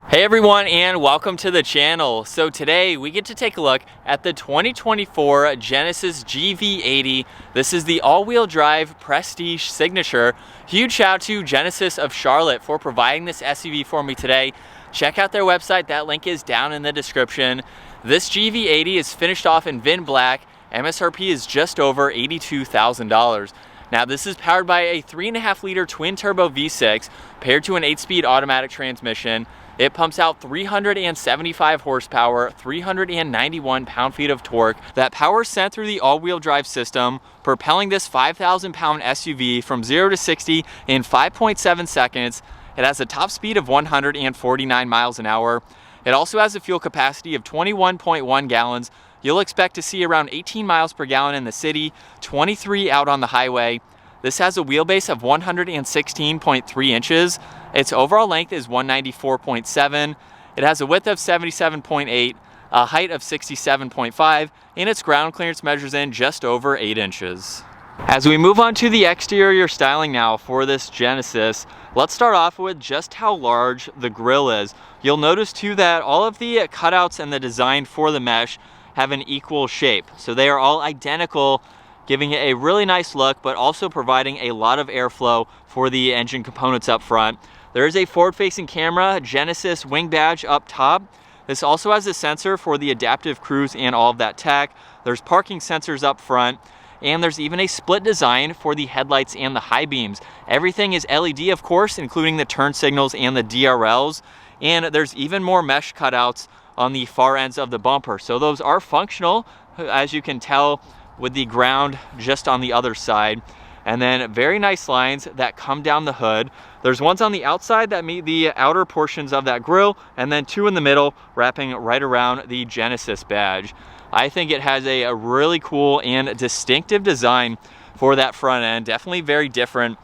Hey everyone, and welcome to the channel. So today we get to take a look at the 2024 Genesis GV80. This is the all-wheel drive Prestige Signature. Huge shout out to Genesis of Charlotte for providing this SUV for me today. Check out their website, that link is down in the description. This GV80 is finished off in VIN Black. MSRP is just over $82,000. Now this is powered by a 3.5 liter twin turbo V6 paired to an 8-speed automatic transmission. It pumps out 375 horsepower, 391 pound-feet of torque. That power is sent through the all-wheel drive system, propelling this 5,000-pound SUV from 0 to 60 in 5.7 seconds. It has a top speed of 149 miles an hour. It also has a fuel capacity of 21.1 gallons. You'll expect to see around 18 miles per gallon in the city, 23 out on the highway. This has a wheelbase of 116.3 inches. Its overall length is 194.7. It has a width of 77.8, a height of 67.5, and its ground clearance measures in just over 8 inches. As we move on to the exterior styling now for this Genesis, let's start off with just how large the grille is. You'll notice too that all of the cutouts and the design for the mesh have an equal shape. So they are all identical, giving it a really nice look, but also providing a lot of airflow for the engine components up front. There is a forward-facing camera, Genesis wing badge up top. This also has a sensor for the adaptive cruise and all of that tech. There's parking sensors up front, and there's even a split design for the headlights and the high beams. Everything is LED, of course, including the turn signals and the DRLs, and there's even more mesh cutouts on the far ends of the bumper. So those are functional, as you can tell, with the ground just on the other side. And then very nice lines that come down the hood. There's ones on the outside that meet the outer portions of that grille, and then two in the middle wrapping right around the Genesis badge. I think it has a really cool and distinctive design for that front end. Definitely very different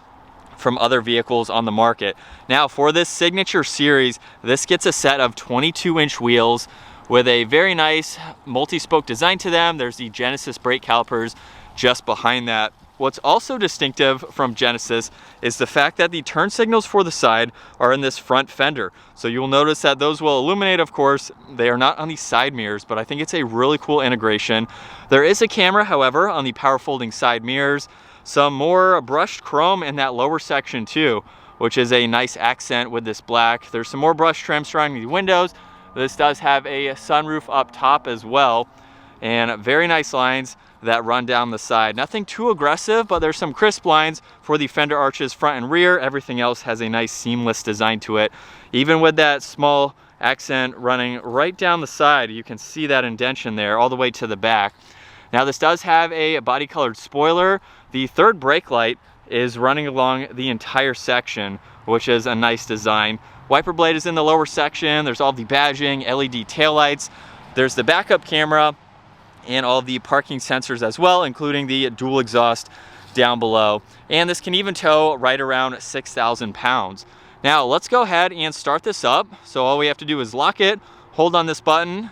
from other vehicles on the market. Now for this Signature series, this gets a set of 22-inch wheels with a very nice multi-spoke design to them. There's the Genesis brake calipers just behind that. What's also distinctive from Genesis is the fact that the turn signals for the side are in this front fender. So you'll notice that those will illuminate, of course. They are not on the side mirrors, but I think it's a really cool integration. There is a camera, however, on the power folding side mirrors. Some more brushed chrome in that lower section too, which is a nice accent with this black. There's some more brush trim surrounding the windows. This does have a sunroof up top as well, and very nice lines that run down the side. Nothing too aggressive, but there's some crisp lines for the fender arches front and rear. Everything else has a nice seamless design to it. Even with that small accent running right down the side, you can see that indentation there all the way to the back. Now this does have a body colored spoiler. The third brake light is running along the entire section, which is a nice design. Wiper blade is in the lower section. There's all the badging, LED taillights. There's the backup camera and all the parking sensors as well, including the dual exhaust down below. And this can even tow right around 6,000 pounds. Now let's go ahead and start this up. So all we have to do is lock it, hold on this button,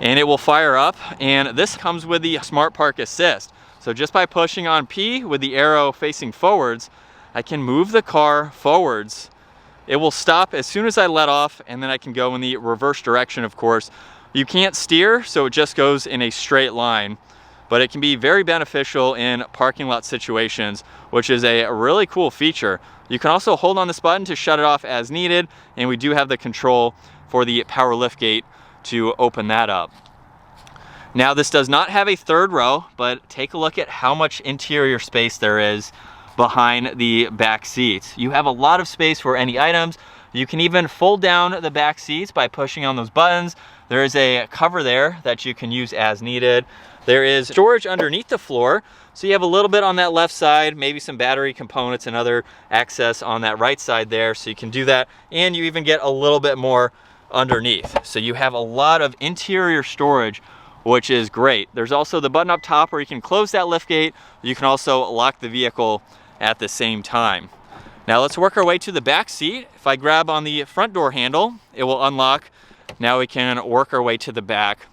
and it will fire up. And this comes with the Smart Park Assist. So just by pushing on P with the arrow facing forwards, I can move the car forwards. It will stop as soon as I let off, and then I can go in the reverse direction, of course. You can't steer, so it just goes in a straight line, but it can be very beneficial in parking lot situations, which is a really cool feature. You can also hold on this button to shut it off as needed, and we do have the control for the power liftgate to open that up. Now this does not have a third row, but take a look at how much interior space there is behind the back seats. You have a lot of space for any items. You can even fold down the back seats by pushing on those buttons. There is a cover there that you can use as needed. There is storage underneath the floor, so you have a little bit on that left side, maybe some battery components and other access on that right side there, so you can do that, and you even get a little bit more underneath. So you have a lot of interior storage, which is great. There's also the button up top where you can close that liftgate. You can also lock the vehicle at the same time. Now let's work our way to the back seat. If I grab on the front door handle, it will unlock. Now we can work our way to the back.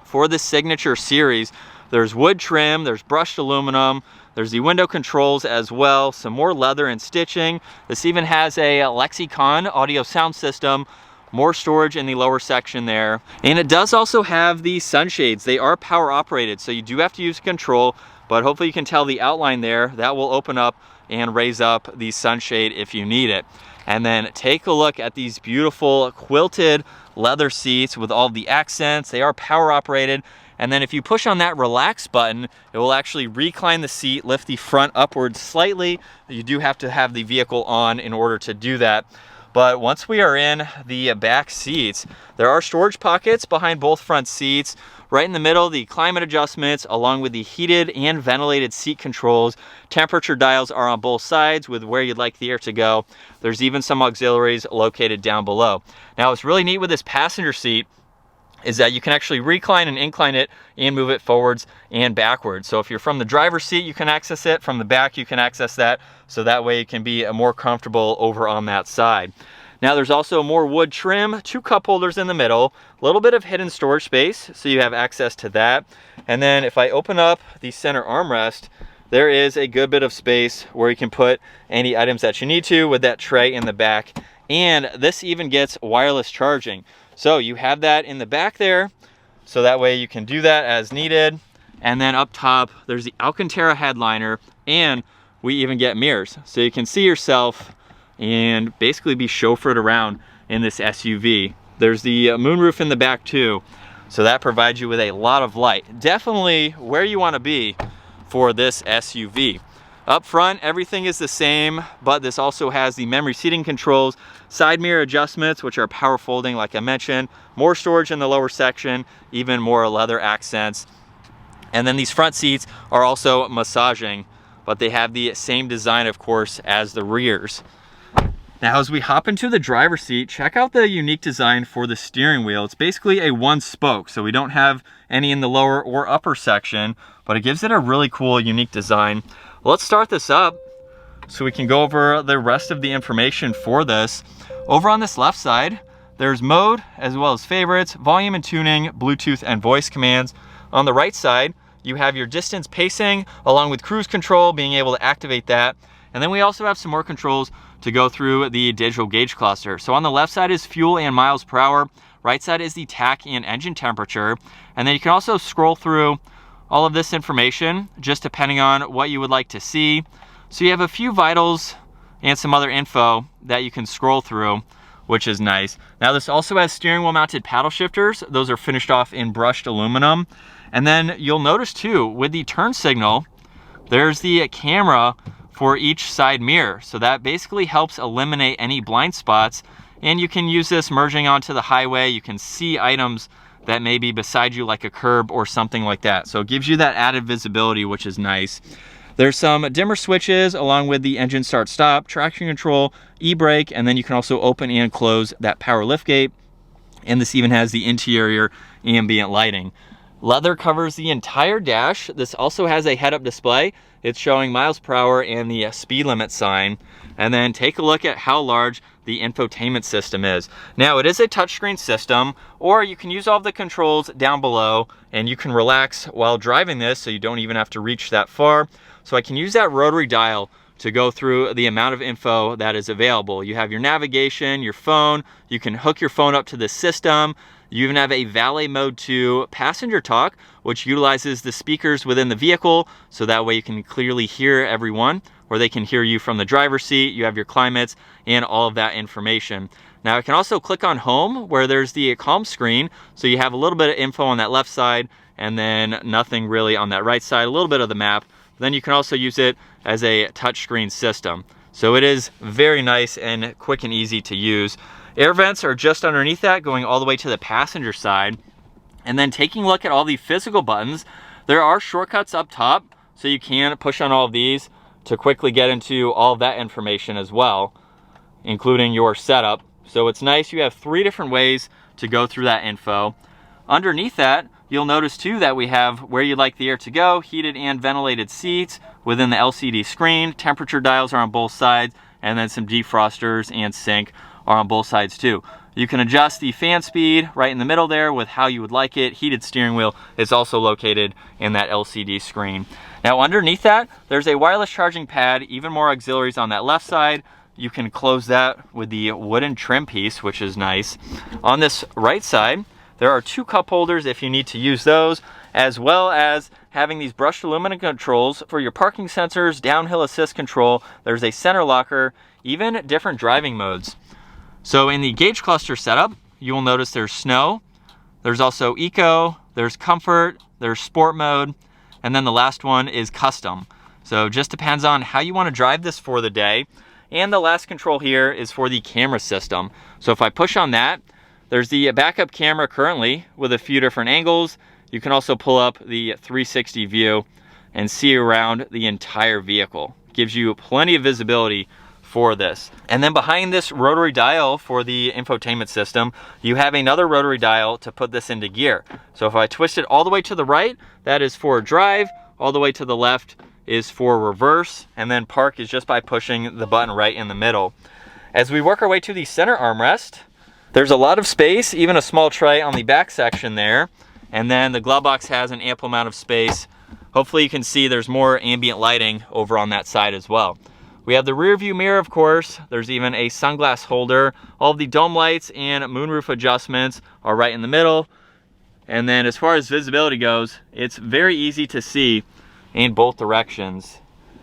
For the Signature series, there's wood trim, there's brushed aluminum, There's the window controls as well, some more leather and stitching. This even has a Lexicon audio sound system, more storage in the lower section there. And it does also have the sunshades. They are power operated, so you do have to use control, but hopefully you can tell the outline there. That will open up and raise up the sunshade if you need it. And then take a look at these beautiful quilted leather seats with all the accents. They are power operated. And then if you push on that relax button, it will actually recline the seat, lift the front upwards slightly. You do have to have the vehicle on in order to do that. But once we are in the back seats, there are storage pockets behind both front seats. Right in the middle, the climate adjustments along with the heated and ventilated seat controls. Temperature dials are on both sides with where you'd like the air to go. There's even some auxiliaries located down below. Now, what's really neat with this passenger seat is that you can actually recline and incline it and move it forwards and backwards. So if you're from the driver's seat, you can access it. From the back, you can access that. So that way it can be more comfortable over on that side. Now there's also more wood trim, 2 cup holders in the middle, a little bit of hidden storage space, so you have access to that. And then if I open up the center armrest, there is a good bit of space where you can put any items that you need to with that tray in the back. And this even gets wireless charging. So you have that in the back there, so that way you can do that as needed. And then up top, there's the Alcantara headliner, and we even get mirrors. So you can see yourself and basically be chauffeured around in this SUV. There's the moonroof in the back too, so that provides you with a lot of light. Definitely where you want to be for this SUV. Up front, everything is the same, but this also has the memory seating controls, side mirror adjustments, which are power folding like I mentioned, more storage in the lower section, even more leather accents. And then these front seats are also massaging, but they have the same design, of course, as the rears. Now, as we hop into the driver's seat, check out the unique design for the steering wheel. It's basically a 1 spoke, so we don't have any in the lower or upper section, but it gives it a really cool, unique design. Let's start this up so we can go over the rest of the information for this. Over on this left side, there's mode as well as favorites, volume and tuning, Bluetooth and voice commands. On the right side, you have your distance pacing along with cruise control, being able to activate that. And then we also have some more controls to go through the digital gauge cluster. So on the left side is fuel and miles per hour. Right side is the tach and engine temperature. And then you can also scroll through all of this information, just depending on what you would like to see. So you have a few vitals and some other info that you can scroll through, which is nice. Now this also has steering wheel mounted paddle shifters. Those are finished off in brushed aluminum. And then you'll notice too, with the turn signal, there's the camera for each side mirror. So that basically helps eliminate any blind spots. And you can use this merging onto the highway. You can see items that may be beside you like a curb or something like that. So it gives you that added visibility, which is nice. There's some dimmer switches along with the engine start stop, traction control, e-brake, and then you can also open and close that power liftgate. And this even has the interior ambient lighting. Leather covers the entire dash. This also has a head-up display. It's showing miles per hour and the speed limit sign. And then take a look at how large the infotainment system is. Now it is a touchscreen system, or you can use all of the controls down below and you can relax while driving this, so you don't even have to reach that far. So I can use that rotary dial to go through the amount of info that is available. You have your navigation, your phone, you can hook your phone up to the system. You even have a valet mode 2 passenger talk, which utilizes the speakers within the vehicle, so that way you can clearly hear everyone, or they can hear you from the driver's seat. You have your climates and all of that information. Now I can also click on home where there's the calm screen, so you have a little bit of info on that left side and then nothing really on that right side, a little bit of the map. Then you can also use it as a touchscreen system. So it is very nice and quick and easy to use. Air vents are just underneath that, going all the way to the passenger side. And then taking a look at all the physical buttons, there are shortcuts up top, so you can push on all of these to quickly get into all of that information as well, including your setup. So it's nice, you have 3 different ways to go through that info. Underneath that, you'll notice too that we have where you'd like the air to go, heated and ventilated seats within the LCD screen. Temperature dials are on both sides, and then some defrosters and sync are on both sides too. You can adjust the fan speed right in the middle there with how you would like it. Heated steering wheel is also located in that LCD screen. Now underneath that, there's a wireless charging pad, even more auxiliaries on that left side. You can close that with the wooden trim piece, which is nice. On this right side, there are 2 cup holders if you need to use those, as well as having these brushed aluminum controls for your parking sensors, downhill assist control. There's a center locker, even different driving modes. So in the gauge cluster setup, you will notice there's snow, there's also eco, there's comfort, there's sport mode, and then the last one is custom. So just depends on how you want to drive this for the day. And the last control here is for the camera system. So if I push on that, there's the backup camera currently with a few different angles. You can also pull up the 360 view and see around the entire vehicle. Gives you plenty of visibility for this. And then behind this rotary dial for the infotainment system, you have another rotary dial to put this into gear. So if I twist it all the way to the right, that is for drive, all the way to the left is for reverse, and then park is just by pushing the button right in the middle. As we work our way to the center armrest, there's a lot of space, even a small tray on the back section there. And then the glove box has an ample amount of space. Hopefully you can see there's more ambient lighting over on that side as well. We have the rear view mirror, of course. There's even a sunglass holder. All of the dome lights and moonroof adjustments are right in the middle. And then as far as visibility goes, it's very easy to see in both directions.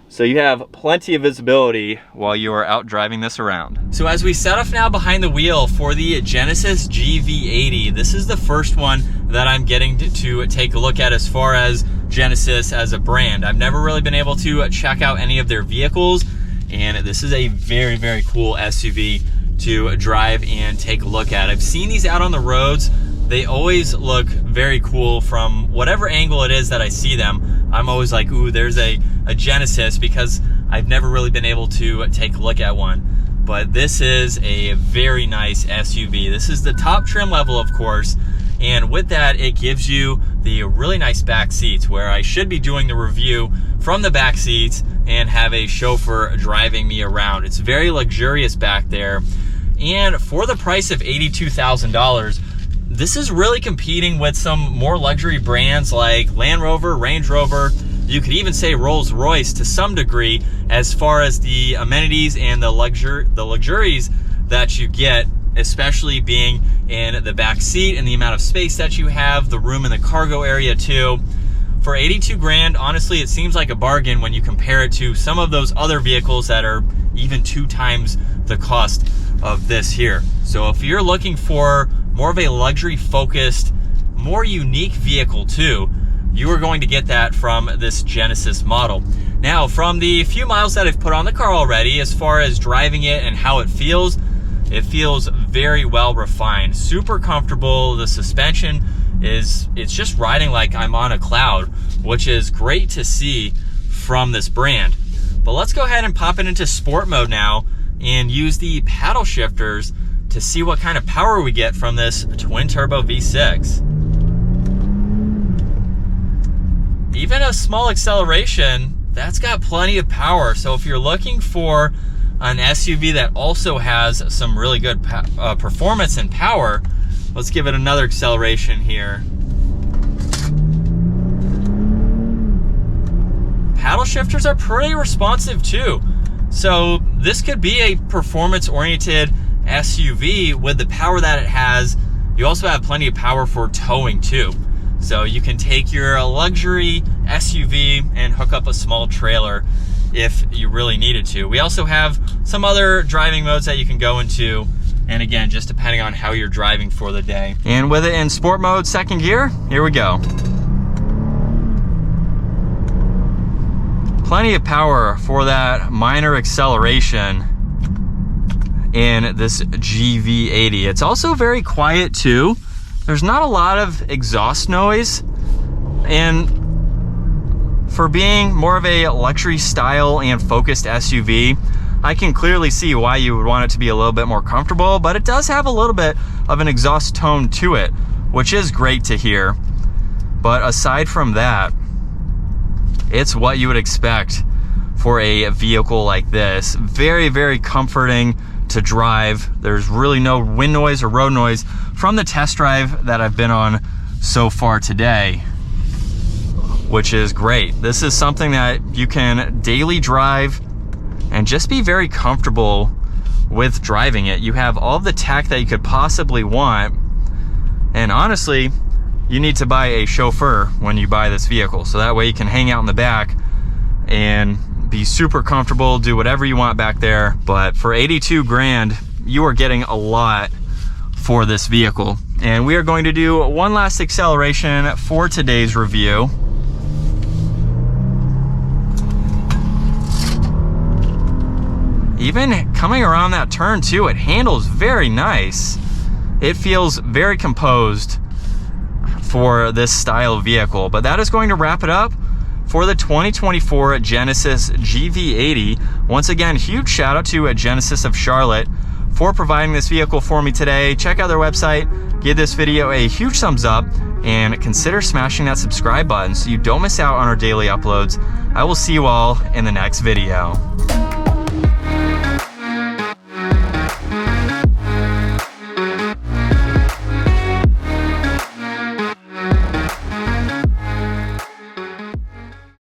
So you have plenty of visibility while you are out driving this around. So as we set off now behind the wheel for the Genesis GV80, this is the first one that I'm getting to take a look at as far as Genesis as a brand. I've never really been able to check out any of their vehicles, and this is a very, very cool SUV to drive and take a look at. I've seen these out on the roads. They always look very cool from whatever angle it is that I see them. I'm always like, ooh, there's a Genesis, because I've never really been able to take a look at one. But this is a very nice SUV. This is the top trim level, of course. And with that, it gives you the really nice back seats, where I should be doing the review from the back seats and have a chauffeur driving me around. It's very luxurious back there. And for the price of $82,000, this is really competing with some more luxury brands like Land Rover, Range Rover. You could even say Rolls-Royce to some degree, as far as the amenities and the luxuries that you get, especially being in the back seat and the amount of space that you have, the room in the cargo area too. For 82 grand, honestly, it seems like a bargain when you compare it to some of those other vehicles that are even 2 times the cost of this here. So if you're looking for more of a luxury focused, more unique vehicle too, you are going to get that from this Genesis model. Now, from the few miles that I've put on the car already, as far as driving it and how it feels very well refined, super comfortable. The suspension it's just riding like I'm on a cloud, which is great to see from this brand. But let's go ahead and pop it into sport mode now and use the paddle shifters to see what kind of power we get from this twin turbo V6. Even a small acceleration, that's got plenty of power. So if you're looking for an SUV that also has some really good performance and power, let's give it another acceleration here. Paddle shifters are pretty responsive too. So this could be a performance-oriented SUV with the power that it has. You also have plenty of power for towing too. So you can take your luxury SUV and hook up a small trailer if you really needed to. We also have some other driving modes that you can go into, and again, just depending on how you're driving for the day. And with it in sport mode, second gear, here we go. Plenty of power for that minor acceleration in this GV80. It's also very quiet too. There's not a lot of exhaust noise, and for being more of a luxury style and focused SUV, I can clearly see why you would want it to be a little bit more comfortable, but it does have a little bit of an exhaust tone to it, which is great to hear. But aside from that, it's what you would expect for a vehicle like this. Very, very comforting to drive. There's really no wind noise or road noise from the test drive that I've been on so far today. which is great. This is something that you can daily drive and just be very comfortable with driving it. You have all the tech that you could possibly want, and honestly, you need to buy a chauffeur when you buy this vehicle, so that way you can hang out in the back and be super comfortable, do whatever you want back there. But for 82 grand, you are getting a lot for this vehicle. And we are going to do one last acceleration for today's review. Even coming around that turn too, it handles very nice. It feels very composed for this style of vehicle. But that is going to wrap it up for the 2024 Genesis GV80. Once again, huge shout out to Genesis of Charlotte for providing this vehicle for me today. Check out their website, give this video a huge thumbs up, and consider smashing that subscribe button so you don't miss out on our daily uploads. I will see you all in the next video.